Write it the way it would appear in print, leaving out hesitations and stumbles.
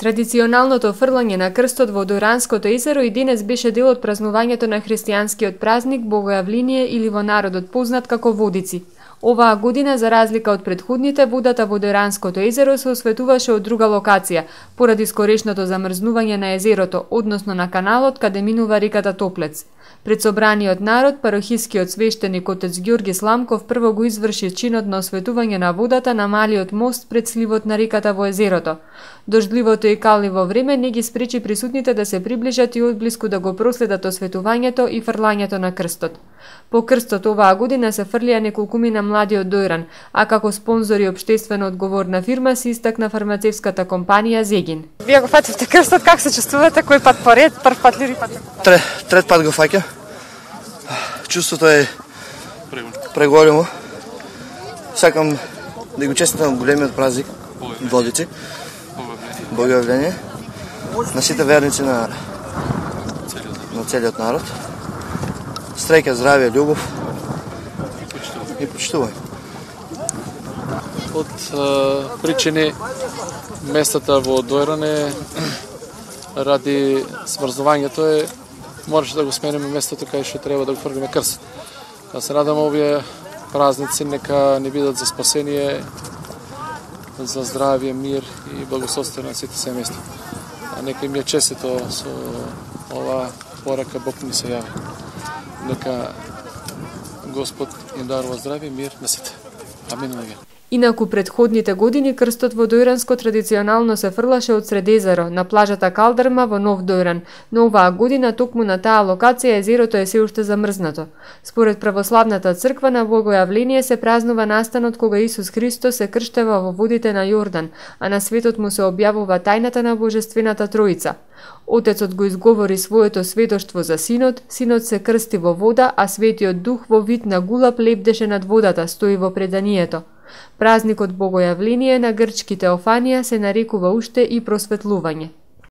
Традиционалното фрлање на крстот во Дојранското езеро и денес беше дел од празнувањето на христијанскиот празник Богојавление или во народот познат како Водици. Оваа година, за разлика од претходните, водата во Дојранското езеро се осветуваше од друга локација, поради скорешното замрзнување на езерото, односно на каналот каде минува реката Топлец. Пред собраниот народ, парохискиот свештеник отец Ѓорги Сламков прво го изврши чинот на осветување на водата на малиот мост пред сливот на реката во езерото. Дождливото и калниво време не ги спречи присутните да се приближат и одблиску да го проследат осветувањето и фрлањето на крстот. По крстот оваа година се фрлија неколкумина млади од Дојран, а како спонзор и општествено одговорна фирма се истакна фармацевската компанија Зегин. Вие го фативте крстот, как се чувствувате? Кој пат поред? Прв пат или пат? Трет пат го фаќа. Чувството е преголемо. Сакам да го честитам големиот празник Водици, Богојавление, на сите верници на целиот народ. Среќа, здравје, љубов и почитување. Од причини местата во Дојран ради смрзнувањето можеше да го смениме местото кај што треба да го фрлиме крстот. Да се надам овие празници нека не бидат за спасение, за здравје, мир и благосостојание на сите семејства. А нека им е честито со оваа порака Бог ни се јави. Нека Господ им дарува здравје и мир на сите. Амин. Инаку предходните години крстот во Дојранско традиционално се фрлаше од сред езеро, на плажата Калдрма во Нов Дојран, но оваа година токму на таа локација езерото е се уште замрзнато. Според православната црква на Богојавление се празнува настанот кога Исус Христос се крштева во водите на Јордан, а на светот му се објавува тајната на Божествената Троица. Отецот го изговори своето сведоштво за синот, синот се крсти во вода, а Светиот Дух во вид на гулап лебдеше над водата, стои во преданието. Празникот Богојавление на грчки Теофанија се нарекува уште и просветлување.